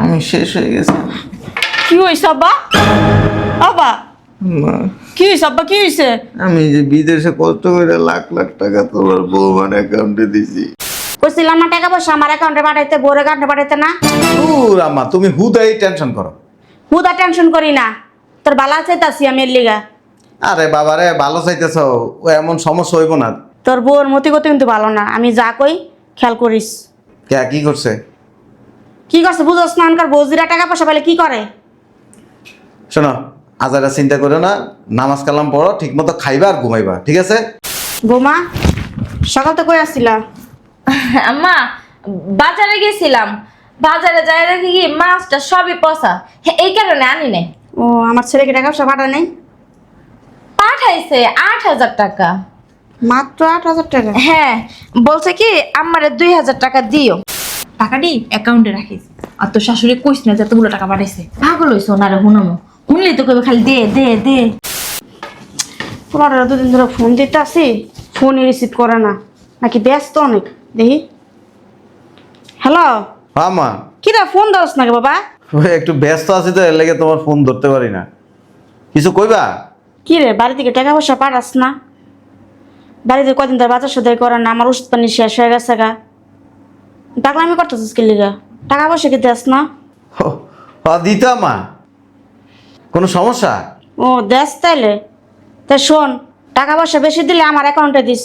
আমি শেষ হয়ে গেছি। কি হইছে আব্বা? আব্বা মা, কি হইছে আব্বা? কি হইছে? আমি যে বিদেশে কষ্ট করে লাখ লাখ টাকা তোমার বৌমার অ্যাকাউন্টে দিছি। কইছিলাম না টাকা পয়সা আমার অ্যাকাউন্টে পাঠাইতে, বোর অ্যাকাউন্টে পাঠাইতে না। আম্মা তুমি হুদাই টেনশন করো। হুদা টেনশন করি না, তোর বালা চাইতাছি আমি এর লিগা। আরে বাবা রে, ভালো চাইতেছ, ও এমন সমস্যা হইব না। তোর বউর মতি গতি কিন্তু ভালো না, আমি যা কই খেয়াল করিস। কে কি করছে? কি করছে বুঝোস না? আনকার বৌজিরা টাকা পয়সা পেলে কি করে? শোনো, আজারা চিন্তা করো না, নামাজ কালাম পড়ো, ঠিক মতো খাইবা আর ঘুমাইবা, ঠিক আছে? বৌমা সকাল তো কই আসছিলা? আম্মা বাজারে গেছিলাম, বাজারে যাই দেখি কি মাছটা সবই পচা, এই কারণে আনি নাই। ও, আমার ছেলেকে টাকা পয়সা পাঠায় নাই? পাঠাইছে 8,000 টাকা। মাত্র 8,000 টাকা? হ্যাঁ, বলছে কি আমারে 2,000 টাকা দিও। টাকাটি অ্যাকাউন্টে রাখিস, আর তোর শাশুড়ি কইস না যে এতগুলো টাকা পাঠাইছে। পাগল হইছ ওনারে হুনামো, শুনলেই তো কইবে খালি দে দে দে। তোমার দুদিন ধরে ফোন দিতে আসি, ফোনই রিসিভ করে না, নাকি ব্যস্ত অনেক দেখি। হ্যালো, হ্যাঁ মা, কি রে ফোন দাওস নাকি বাবা? ওই একটু ব্যস্ত আছি তো, এর লেগে তোমার ফোন ধরতে পারি না। কিছু কইবা? কি রে বাড়ি থেকে টাকা পয়সা পাঠাস না? বাড়িতে কদিন ধরে বাজার সদাই করে না, আমার ওষুধ পানি শেষ হয়ে গেছে গা। টাকলামি করতেছিস কি লিগা? টাকা পয়সা কি দেস না? দিতা মা, কোনো সমস্যা? ও দেস তাইলে, তা শোন, টাকা পয়সা বেশি দিলে আমার অ্যাকাউন্টে দিস,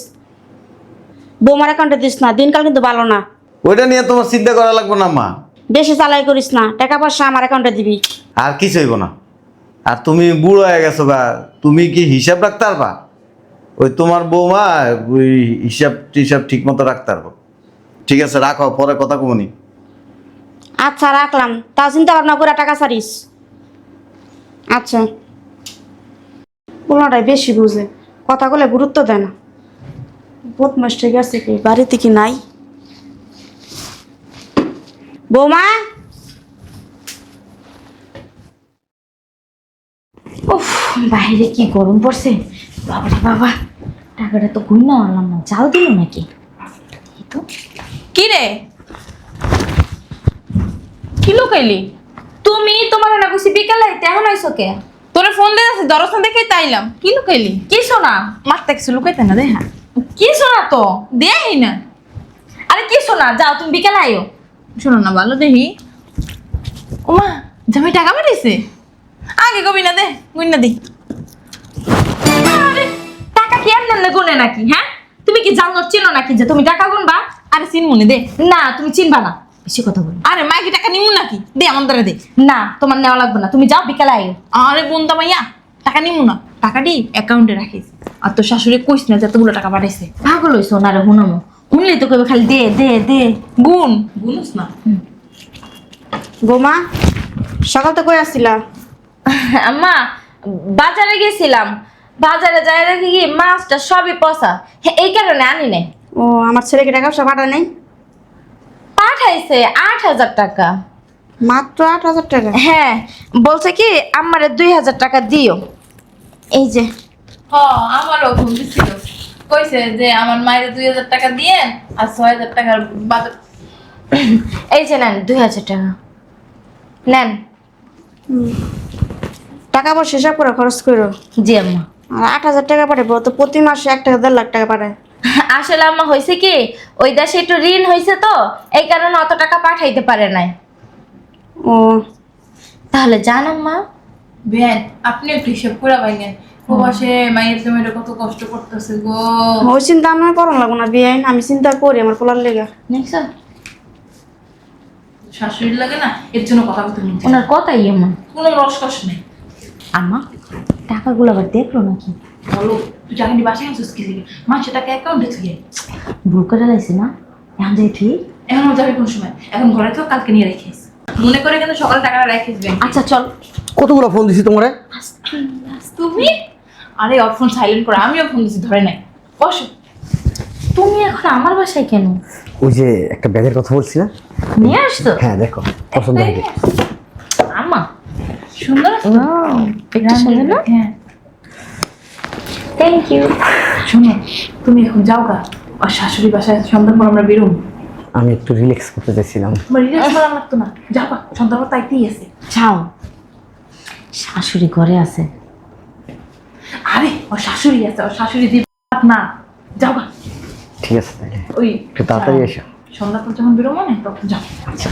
বৌমার অ্যাকাউন্টে দিস না, দিনকাল কিন্তু ভালো না। ওইটা নিয়ে তোমার চিন্তা করা লাগবে না মা। বেশি চালাই করিস না, টাকা পয়সা আমার অ্যাকাউন্টে দিবি। আর কিছু হইব না। আর তুমি বুড়ো হয়ে গেছো গা, তুমি কি হিসাব রাখতে পারবা? ওই তোমার বৌমা ওই হিসাব টিসাব ঠিক মতো রাখতে পারবো। ঠিক আছে, রাখো, পরে কথা কমনি। আচ্ছা রাখলাম, তাও চিন্তা ভাবনা করে টাকা ছাড়িস। আচ্ছা, পোলাটাই বেশি বুঝে, কথাগুলো গুরুত্ব দেয় না। বদমাস ঠিক আছে, কি বাড়িতে কি নাই? বৌমা, উফ, বাইরে কি গরম পড়ছে বাবা রে বাবা। টাকাটা তো গুণ না আনলাম না, জাল দিল নাকি? এই তো। কি রে, কি লুকাইলি? তুমি তোমার না কইছি বিকালে আইতে, এখন আইছো কে? তোরে ফোন দিয়ে আছে দরজা দেখেই তাইলাম। কি লুকাইলি? কি শোনা? মারতে কিছু লুকাইতে না দেখা। কি শোনা তো? দেই না। আরে কি শোনা, যাও তুমি বিকালে আইও। শোনো না ভালো দেখি। ওমা, জামাই টাকা পাঠাইছে। আগে কবি না দে, গুণ না দি। আরে টাকা কি এমনি গুনে নাকি? হ্যাঁ, তুমি কি জানো চিনো নাকি যে তুমি টাকা গুনবা? আরে চিন মনে দে। না, তুমি চিনবা না, বেশি কথা বলো। আরে মাইকে টাকা নিমু নাকি? দে আমার দ্বারা দে। না, তোমার নেওয়া লাগবে না, তুমি যাও বিকালে আইও। আরে বোনতা মাইয়া, টাকা নিমু না। টাকাটি অ্যাকাউন্টে রাখিস, আর তোর শাশুড়ি কইস না যে এতগুলো টাকা পাঠাইছে। পাগল হইছো ওনারে হুনামো, শুনলেই তো কইবে খালি দে দে দে। গুণ গুনুস না। বৌমা সকাল তো কই আসছিলা? আম্মা বাজারে গেছিলাম, বাজারে যাই দেখি কি মাছটা সবই পচা, এই কারণে আনি নাই। ও, আমার ছেলেকে টাকা পয়সা পাঠায় নাই? পাঠাইছে 8,000 টাকা। মাত্র 8,000 টাকা? হ্যাঁ, বলছে কি আমারে 2,000 টাকা দিও। এই যে হ, আমারও ফোন দিছিল, কইছে যে আমার মায়ের 2,000 টাকা দিয়েন আর 6,000 টাকার বাজার। এই যে নেন 2,000 টাকা নেন। টাকা পয়সা হিসাব করে খরচ করো। জি আম্মা। আর 8,000 টাকা পাঠাবো তো, প্রতি মাসে 1 থেকে 1.5 লাখ টাকা পাঠায়। আসলে আম্মা হয়েছে কি, ওই দেশে একটু ঋণ হয়েছে তো, এই কারণে অত টাকা পাঠাইতে পারে নাই। ও, তাহলে জান আম্মা। বেন, আপনি একটু হিসাব করে পাইলেন প্রবাসে মায়ের জমিটা কত কষ্ট করতেছে গো। ওই চিন্তা আমার করন লাগবো না বিয়ে, আমি চিন্তা করি আমার পোলার লেগে। দেখছো শাশুড়ির লাগে না, এর জন্য কথা বলতে নিচ্ছে ওনার কথাই এমন। কোনো রসকস নেই। আম্মা টাকাগুলো আবার দেখলো নাকি? বলো, তুই টাকা নিয়ে বাসায় আনছিস কি থেকে? মানুষের টাকা অ্যাকাউন্টে থেকে ভুল করে লাইছে না, এখন যাই ঠিক। এখন যাবে কোন সময়? এখন ঘরে তো কালকে নিয়ে রেখিস, মনে করে কিন্তু সকালে টাকাটা রাখিস ব্যাংকে। আচ্ছা চল। কতগুলো ফোন দিছি তোমারে? তুমি? আরে ওর ফোন সাইলেন্ট করে, আমিও ফোন দিছি, ধরে নাই। বসো। তুমি এখন আমার বাসায় কেন? ওই যে একটা ব্যাগের কথা বলছি না, নিয়ে আসতো? হ্যাঁ দেখো পছন্দ হবে। আম্মা সুন্দর আছে তো? একটু সুন্দর না? হ্যাঁ। Thank you. শোনো, তুমি এখন যাও গা, আর শাশুড়ি বাসায় সন্ধ্যার পর আমরা বেরোবো। আমি একটু রিল্যাক্স করতে চাইছিলাম। আমার রিল্যাক্স করা লাগতো না, যাবা সন্ধ্যাবার তাইতেই আছে। যাও, শাশুড়ি ঘরে আছে। আরে ওর শাশুড়ি আছে, ওর শাশুড়ি দিব না, যাবা। ঠিক আছে তাহলে ওই একটু তাড়াতাড়ি এসো। সন্ধ্যা পর যখন বেরোবো না তখন যাও। আচ্ছা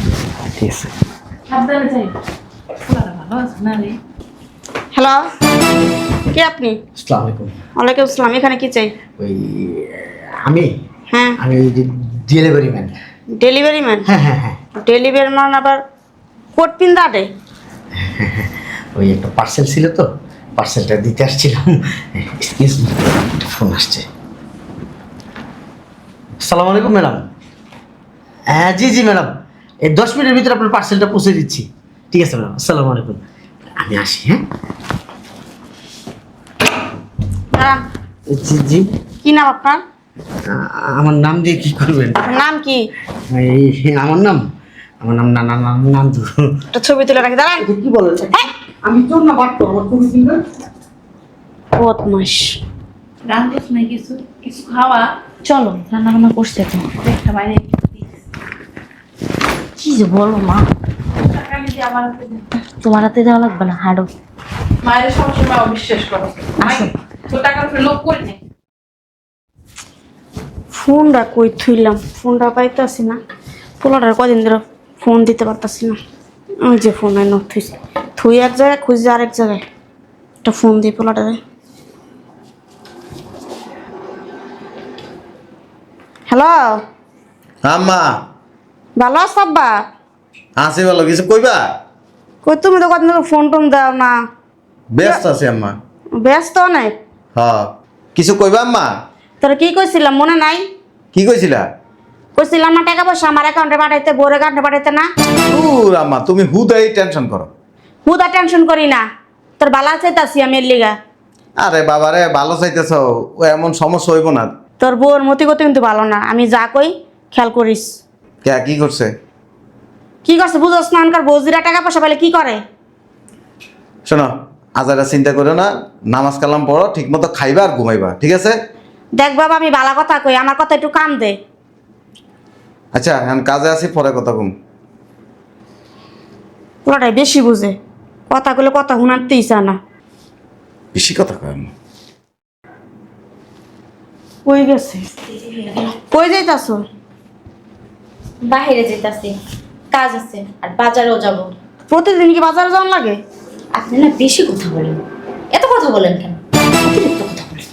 ঠিক আছে। সাবধানে যাই, পোলাটা ভালো আছে না রে? হ্যালো, কে আপনি? আসসালামু আলাইকুম। ওয়ালাইকুম আসসালাম। এখানে কি চাই? ওই আমি হ্যাঁ, আমি ওই যে ডেলিভারি ম্যান। Delivery man? হ্যাঁ হ্যাঁ হ্যাঁ, ডেলিভারি ম্যান আবার কোট পিন দাঁড়ে? ওই একটা পার্সেল ছিল তো, পার্সেলটা দিতে আসছিলাম। এক্সকিউজ মি, একটা ফোন আসছে। আসসালামু আলাইকুম ম্যাডাম। হ্যাঁ জি জি ম্যাডাম, এই 10 মিনিটের ভিতরে আপনার পার্সেলটা পৌঁছে দিচ্ছি। ঠিক আছে ম্যাডাম, আসসালামু আলাইকুম। আমি আসি। হ্যাঁ দাঁড়ান। জি জি। কি নাম আপনার? আমার নাম দিয়ে কি করবেন? আপনার নাম কি? আমার নাম নান্দু। একটা ছবি তুলে রাখি, দাঁড়ান। কি বলেন? আমি চোর না বাট্টো, আমার ছবি তুলবেন? বদমাস। রান্ধছ না কিছু কিছু খাওয়া? চলো, রান্না বান্না করছে তো। একটা বাইরে কি যে বলো মা, টাকা নিয়ে আমার হাতে দে। তোমার হাতে দেওয়া লাগবে না, হাঁটো। মায়ের সবসময় অবিশ্বাস করো। আসো। তো টাকা ফেলে লোক করি না। ফোনটা কই থুইলাম, ফোনটা পাইতেছি না। পোলাটার কদিন ধরে ফোন দিতে পারতাছি না। ওই যে ফোন আইন থুইছি, থুই এক জায়গায় খুঁজছি আরেক জায়গায়। একটা ফোন দিই পোলাটারে। হ্যালো, আম্মা ভালো আছো আব্বা? আসি বলো, কিছু কইবা? কই তুমি তো কদিন ধরে ফোন টোন দাও না। ব্যস্ত আছি আম্মা। ব্যস্ত অনেক। হ্যাঁ, কিছু কইবা আম্মা? তোরা কি কইছিলাম মনে নাই? কি কইছিলা? কইছিলাম না টাকা পয়সা আমার অ্যাকাউন্টে পাঠাইতে, বোর অ্যাকাউন্টে পাঠাইতে না? আম্মা তুমি হুদাই টেনশন করো। হুদা টেনশন করি না, তোর বালা চাইতাছি আমি এর লিগা। আরে বাবারে, ভালো চাইতেছ, ও এমন সমস্যা হইব না। তোর বউর মতি গতি কিন্তু ভালো না, আমি যা কই খেয়াল করিস। কে কি করছে? কি করছে বুঝোস না? আনকার বৌজিরা টাকা পয়সা পাইলে কি করে? শোনো, আজারা চিন্তা করো না, নামাজ কালাম পড়ো, ঠিক মতো খাইবা আর ঘুমাইবা, ঠিক আছে? দেখ বাবা, আমি বালা কথা কই, আমার কথা একটু কান দে। আচ্ছা, এখন কাজে আছি, পরে কথা কম। পুরোটাই বেশি বুঝে, কথা কইলে কথা শুনাতেই চায় না। বেশি কথা কয় আম্মা। কই গেছে? কই যাইতাছ? বাহিরে যেতেছি, কাজ আছে, আর বাজারেও যাব। প্রতিদিন কি বাজারে যাওয়ার লাগে? আপনি না বেশি কথা বলেন, এত কথা বলেন কেন? অতিরিক্ত কথা বলেন।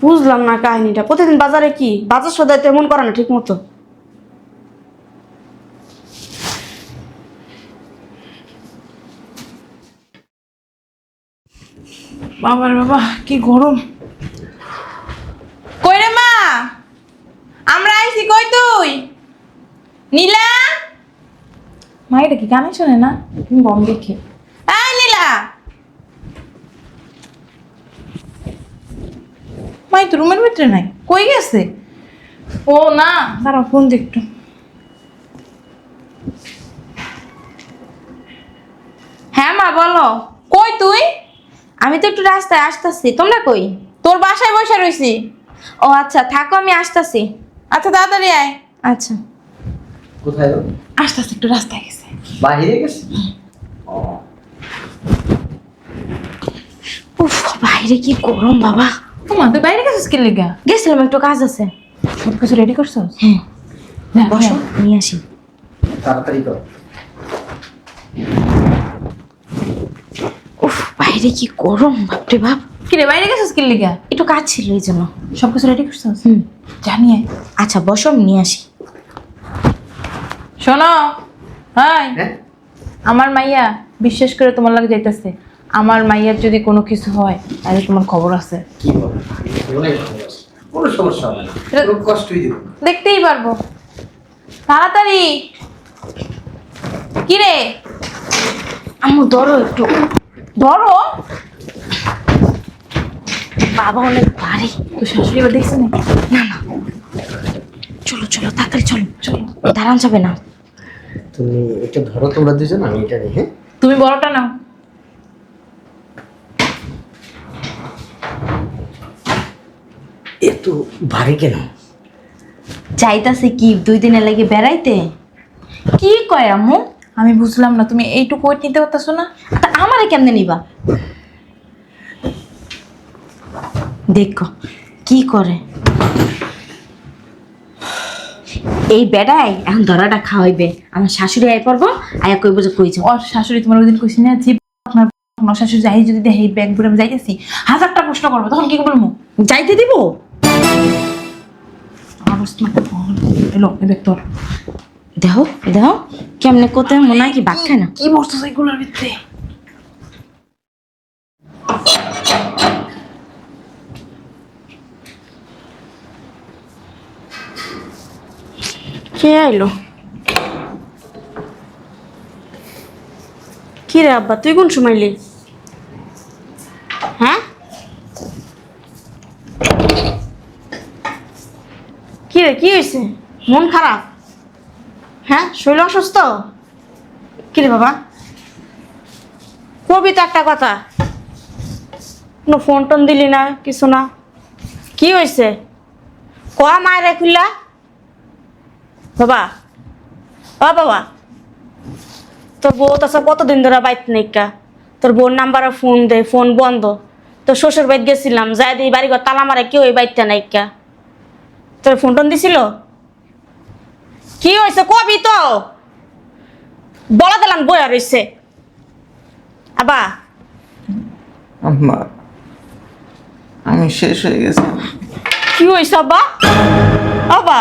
বুঝলাম না কাহিনীটা। প্রতিদিন বাজারে কি বাজার সদাই তো এমন করে না ঠিক মতো। বাবার বাবা কি গরম। কই রে মা, আমরা আইছি। কই তুই? নীলা, মা এটা কি কানে শোনে না? তুমি বম দেখে। এই নীলা, মাই তো রুমের ভিতরে নাই, কই গেছে? ও না, দাঁড়াও ফোন দে একটু। হ্যাঁ মা বলো। কই তুই? আমি তো একটু রাস্তায় আসতেছি, তোমরা কই? তোর বাসায় বসে রইছি। ও আচ্ছা, থাকো, আমি আসতেছি। আচ্ছা তাড়াতাড়ি আয়। আচ্ছা, কোথায় গো? আসতে একটু রাস্তায় গেছে। বাইরে গেছে? উফ, বাইরে কি গরম বাবা। তোমার তুই বাইরে গেছিস কি লেগা? গেছিলাম, একটু কাজ আছে। সব কিছু রেডি করছস? হ্যাঁ, না, বসো, নিয়ে আসি। তাড়াতাড়ি কর। উফ, বাইরে কি গরম, বাপরে বাপ। কি রে, বাইরে গেছিস কি লেগা? একটু কাজ ছিল এই জন্য। সব কিছু রেডি করছস? হুম। জানি আয়। আচ্ছা বসো, আমি নিয়ে আসি। শোনো, হাই, হ্যাঁ আমার মাইয়া বিশ্বাস করে তোমার লাগে যাইতেছে। আমার মাইয়ার যদি কোনো কিছু হয় তাহলে তোমার খবর আছে। কি বলো? অনেক ভালো আছে, কোনো সমস্যা হবে না, কোনো কষ্টই দিব না। দেখতেই পারবো। তাড়াতাড়ি। কি রে, আম্মু ধরো একটু। ধরো। বাবা অনেক ভারী। তোর শাশুড়ি এবার দেখছে নাকি? না না, চলো চলো তাড়াতাড়ি চলো চলো, দাঁড়ান যাবে না। তুমি এটা ধরো, তোমরা দুজন, আমি এটা নিই। হ্যাঁ তুমি বড়টা নাও। এত ভারী কেন? যাইতাছে কি 2 দিনের লাগে বেড়াইতে? কি কয় আম্মু? আমি বুঝলাম না, তুমি এইটুকু ওয়েট নিতে পারতেছো না? তা আমারে কেমনে নিবা? দেখো কি করে এই বেড়াই। এখন ধরাটা খাওয়াইবে, আমার শাশুড়ি আই পড়বো, আয়া কইব যে কই যাও। ওর শাশুড়ি তোমার ওই দিন কইছি না যে আপনার ওর শাশুড়ি যাই যদি দেখে এই ব্যাগ ভরে আমি যাইতেছি, 1000টা প্রশ্ন করবো, তখন কি বলবো? যাইতে দিব? আরো স্মার্ট এলো এই ব্যাগ তোর। দেখো দেখো কেমনে কোতে মনে হয় কি ভাত খায় না। কি বলছো এগুলোর ভিতরে? কে আইলো? কি রে আব্বা, তুই কোন সময় এলি? হ্যাঁ, কি রে, কি হয়েছে? মন খারাপ? হ্যাঁ, শরীর অসুস্থ? কি রে বাবা, কবি তো একটা কথা, কোনো ফোন টোন দিলি না, কিছু না, কি হয়েছে? ক মায়ের খুললা বাবা। ও বাবা, তোর বউ তো কতদিন ধরে বাইত নাইকা, তোর বউর নাম্বারে ফোন দে, ফোন বন্ধ। তোর শ্বশুর বাইত গেছিলাম, যাই দিই বাড়ি ঘর তালা মারে, কেউ এই বাইতটা নাইকা। তোর ফোন টোন দিছিল? কি হয়েছে কবি তো, বলা দিলাম বয়া রয়েছে। আবা, আম্মা আমি শেষ হয়ে গেছি। কি হয়েছে আব্বা? আব্বা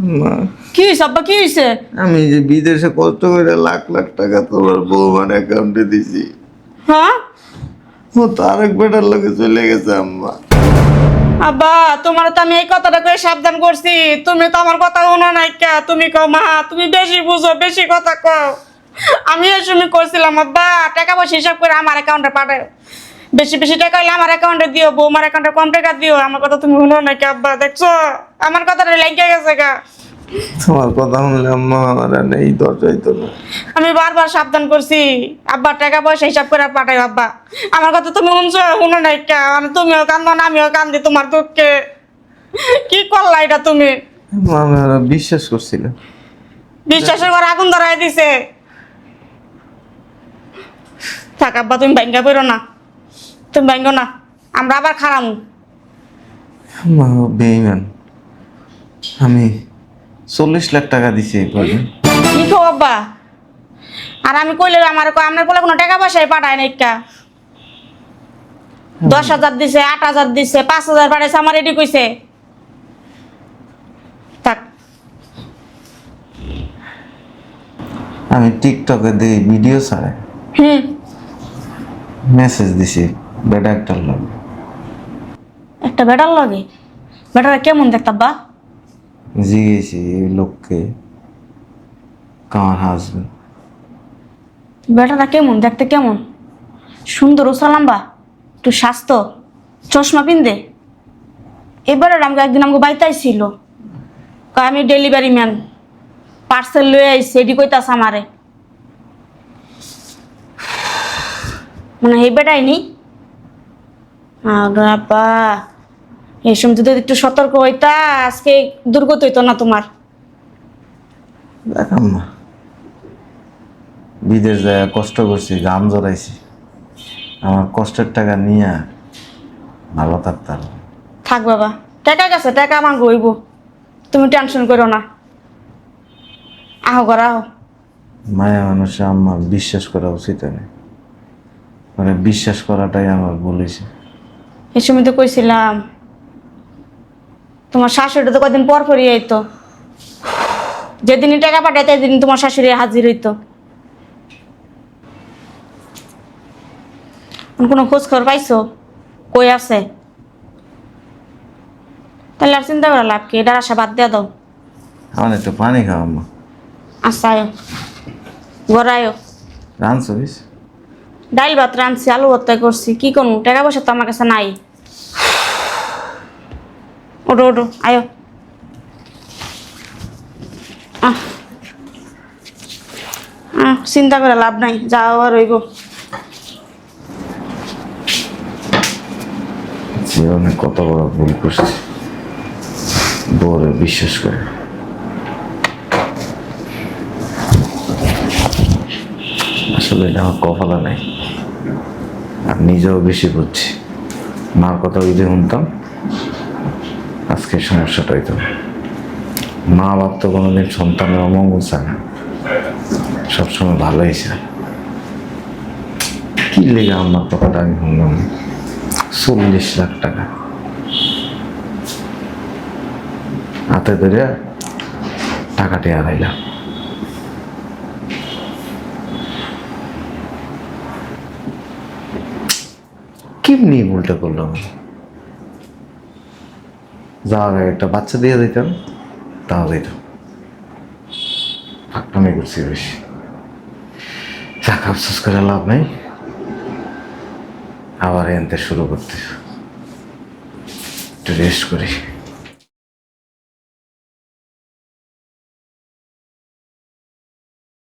আম্মা কি হয়েছে আব্বা, কি হয়েছে? আমি যে বিদেশে কষ্ট করে লাখ লাখ টাকা তোমার বৌমার অ্যাকাউন্টে দিছি, হ্যাঁ ও তো আরেক বেটার লোকে চলে গেছে আম্মা। আব্বা, তোমার তো আমি এই কথাটা করে সাবধান করছি, তুমি তো আমার কথা শোনো নাই কা। তুমি কও মা, তুমি বেশি বুঝো, বেশি কথা কও। আমি এই সময় করছিলাম আব্বা, টাকা পয়সা হিসাব করে আমার অ্যাকাউন্টে পাঠাও, বেশি বেশি টাকা হইলে আমার অ্যাকাউন্টে দিও, বৌমার অ্যাকাউন্টে কম টাকা দিও। আমার কথা তুমি শুনো নাই কা আব্বা, দেখছো আমার কথাটা লেগে গেছে গা। তোমার কথা শুনলে আম্মা আমার আর এই দরজাই তো না। আমি বারবার সাবধান করছি আব্বা, টাকা পয়সা হিসাব করে পাঠাই। আব্বা আমার কথা তুমি শুনছো, শুনো নাই কা? মানে তুমিও কান্দো না, আমিও কান্দি তোমার দুঃখে। কি করলা এটা তুমি? আম্মা, আমি ওরা বিশ্বাস করছিলাম। বিশ্বাসের ঘর আগুন ধরাই দিছে। থাক আব্বা, তুমি ভাঙ্গা পড়ো না, তুমি ভাঙ্গো না, আমরা আবার খারাপ। আম্মা ও বেঈমান। আমি 40 লাখ টাকা দিছি এই পর্যন্ত। কি খো আব্বা? আর আমি কইলে আমার আপনার বলে কোনো টাকা পয়সাই পাঠায় নাই কা। 10,000 দিছে, 8,000 দিছে, 5,000 পাঠাইছে, আমার এটি কইছে। থাক, আমি টিকটকে দিই ভিডিও ছাড়ে মেসেজ দিছি বেটা একটার লোক। একটা বেটার লাগে? বেটারা কেমন দেখতে আব্বা? জিগেছি এই লোককে, কার হাসবেন্ড। বেটারা কেমন দেখতে, কেমন সুন্দর, উঁচা লম্বা, একটু স্বাস্থ্য, চশমা পিন্দে? এবারে আমাকে একদিন আমাকে বাইতাইছিল, আমি ডেলিভারি ম্যান, পার্সেল লয়ে আইছি, এটি কইতাছে আমারে। মানে এই বেটাই নি? আরে আব্বা, এই সময় যদি একটু সতর্ক হইতা, আজকে দুর্গত হইতো না তোমার। দেখাম না, বিদেশ যায় কষ্ট করছি, গাম জড়াইছি, আমার কষ্টের টাকা নিয়ে ভালো থাকতাম। থাক বাবা, টাকা গেছে, টাকা আমার গইব, তুমি টেনশন করো না। আহো ঘর আহো। মায়া মানুষে আমার বিশ্বাস করা উচিত না, মানে বিশ্বাস করাটাই আমার বলেছে। এই সময় তো কইছিলাম, তোমার শাশুড়ি তো কদিন পর পরই আইতো, যেদিনই টাকা পাঠাইতো সেদিন তোমার শাশুড়ি হাজির হইতো। কোনো খোঁজ খবর পাইছো কই আছে? তাহলে আর চিন্তা করা লাভ কি, এটার আশা বাদ দিয়ে দাও। আমার একটু পানি খাওয়া আম্মা। আচ্ছা আয়ো, ঘরে আয়ো। রানছিস? ডাইল ভাত রাঁধছি, আলু ভর্তা করছি, কি করবো, টাকা পয়সা তো আমার কাছে নাই। ওঠো ওঠো, আয়ো। চিন্তা করে লাভ নাই, যাও আর রইব। জীবনে কত বড় ভুল করছি। বউরে বিশ্বাস করে না। আসলে এটা আমার কপালে নাই, আর নিজেও বেশি বুঝছি। মার কথা যদি শুনতাম আজকে সমস্যাটা হইতো না। মা বাপ তো কোনোদিন সন্তানের অমঙ্গল চায় না, সবসময় ভালোই চায়। কি লেগে আমার কথাটা আমি শুনলাম? 40 লাখ টাকা হাতে ধরে টাকাটি হারাইলাম। কেমনি উল্টা করলাম? যাওয়ার আগে একটা বাচ্চা দিয়ে দিতাম, তাও দিত। আমি করছি বেশি, টাকা আফসোস করে লাভ নেই। আবার এনতে শুরু করতে একটু রেস্ট করি।